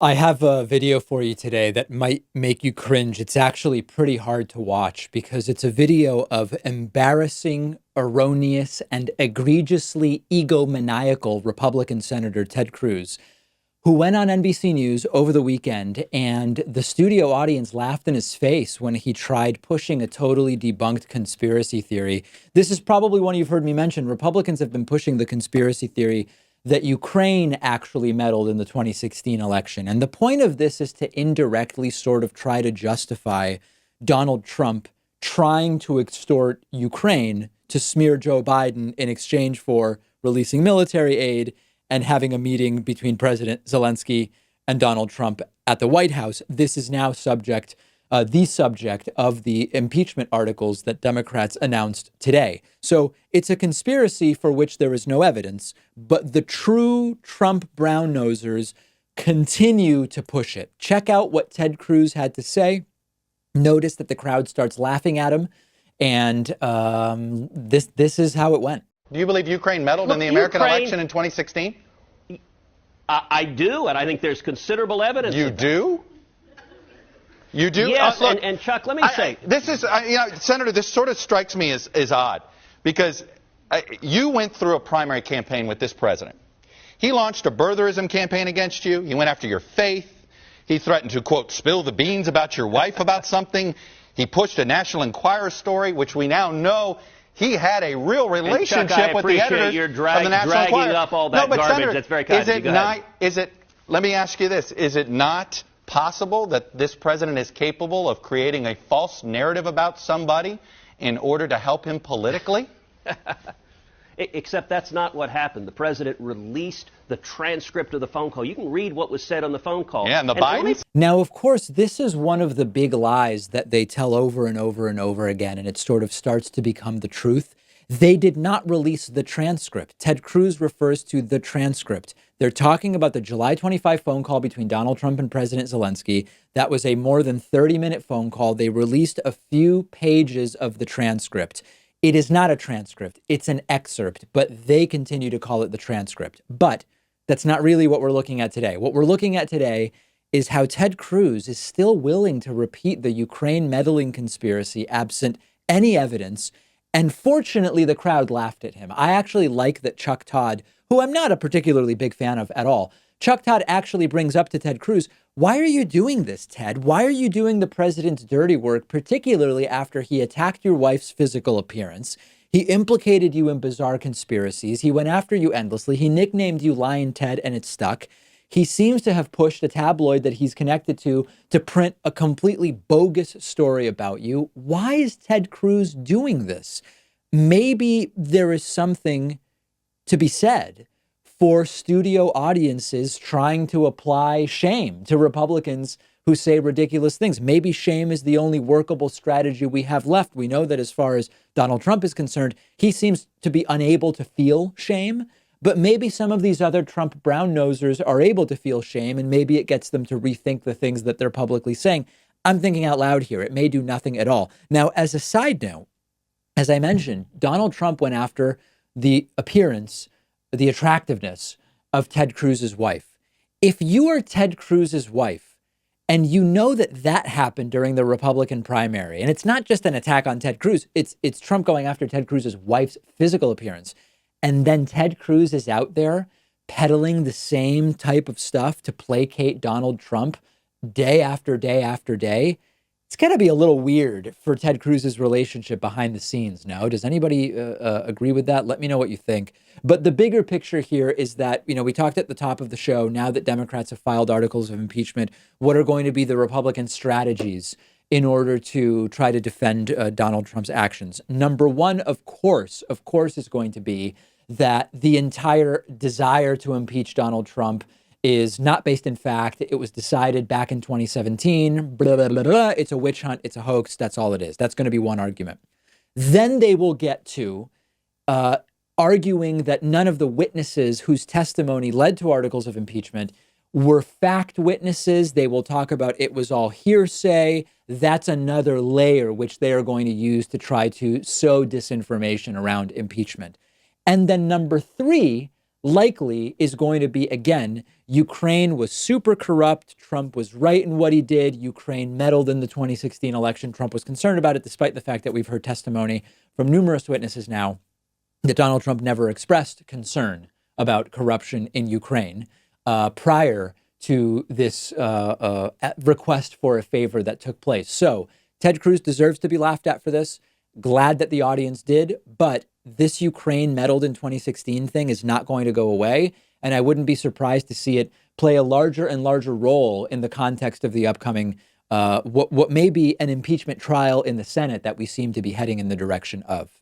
I have a video for you today that might make you cringe. It's actually pretty hard to watch because it's a video of embarrassing, erroneous, and egregiously egomaniacal Republican Senator Ted Cruz, who went on NBC News over the weekend, and the studio audience laughed in his face when he tried pushing a totally debunked conspiracy theory. This is probably one you've heard me mention. Republicans have been pushing the conspiracy theory that Ukraine actually meddled in the 2016 election. And the point of this is to indirectly sort of try to justify Donald Trump trying to extort Ukraine to smear Joe Biden in exchange for releasing military aid and having a meeting between President Zelensky and Donald Trump at the White House. This is now the subject of the impeachment articles that Democrats announced today. So it's a conspiracy for which there is no evidence, but the true Trump brown-nosers continue to push it. Check out what Ted Cruz had to say. Notice that the crowd starts laughing at him, and this is how it went. Do you believe Ukraine meddled in the American election in 2016? I do, and I think there's considerable evidence. You do? You do? Yes, Look, and Chuck, let me say. This is, Senator, this sort of strikes me as odd, because you went through a primary campaign with this president. He launched a birtherism campaign against you. He went after your faith. He threatened to, quote, spill the beans about your wife about something. He pushed a National Enquirer story, which we now know he had a real relationship Chuck, with the editors you're of the National dragging Enquirer. up all that garbage. Senator, That's very kind of you. Let me ask you this. Is it not possible that this president is capable of creating a false narrative about somebody in order to help him politically? Except that's not what happened. The president released the transcript of the phone call. You can read what was said on the phone call. Yeah, and the Bidens? Now, of course, this is one of the big lies that they tell over and over and over again, and it sort of starts to become the truth. They did not release the transcript. Ted Cruz refers to the transcript. They're talking about the July 25 phone call between Donald Trump and President Zelensky. That was a more than 30-minute phone call. They released a few pages of the transcript. It is not a transcript. It's an excerpt, but they continue to call it the transcript. But that's not really what we're looking at today. What we're looking at today is how Ted Cruz is still willing to repeat the Ukraine meddling conspiracy absent any evidence. And fortunately, the crowd laughed at him. I actually like that Chuck Todd, who I'm not a particularly big fan of at all, Chuck Todd actually brings up to Ted Cruz, why are you doing this, Ted? Why are you doing the president's dirty work, particularly after he attacked your wife's physical appearance? He implicated you in bizarre conspiracies. He went after you endlessly. He nicknamed you Lion Ted, and it stuck. He seems to have pushed a tabloid that he's connected to print a completely bogus story about you. Why is Ted Cruz doing this? Maybe there is something to be said for studio audiences trying to apply shame to Republicans who say ridiculous things. Maybe shame is the only workable strategy we have left. We know that as far as Donald Trump is concerned, he seems to be unable to feel shame. But maybe some of these other Trump brown-nosers are able to feel shame, and maybe it gets them to rethink the things that they're publicly saying. I'm thinking out loud here. It may do nothing at all. Now, as a side note, as I mentioned, Donald Trump went after the appearance, the attractiveness of Ted Cruz's wife. If you are Ted Cruz's wife and you know that that happened during the Republican primary, and it's not just an attack on Ted Cruz, it's Trump going after Ted Cruz's wife's physical appearance, and then Ted Cruz is out there peddling the same type of stuff to placate Donald Trump day after day after day, it's got to be a little weird for Ted Cruz's relationship behind the scenes. No? Does anybody agree with that? Let me know what you think. But the bigger picture here is that, we talked at the top of the show, now that Democrats have filed articles of impeachment, what are going to be the Republican strategies in order to try to defend Donald Trump's actions? Number one, of course, is going to be that the entire desire to impeach Donald Trump is not based in fact. It was decided back in 2017. Blah, blah, blah, blah. It's a witch hunt. It's a hoax. That's all it is. That's going to be one argument. Then they will get to arguing that none of the witnesses whose testimony led to articles of impeachment were fact witnesses. They will talk about it was all hearsay. That's another layer which they are going to use to try to sow disinformation around impeachment. And then number three, likely is going to be, again, Ukraine was super corrupt. Trump was right in what he did. Ukraine meddled in the 2016 election. Trump was concerned about it, despite the fact that we've heard testimony from numerous witnesses now that Donald Trump never expressed concern about corruption in Ukraine prior to this request for a favor that took place. So Ted Cruz deserves to be laughed at for this. Glad that the audience did, but this Ukraine meddled in 2016 thing is not going to go away. And I wouldn't be surprised to see it play a larger and larger role in the context of the upcoming, what may be an impeachment trial in the Senate that we seem to be heading in the direction of.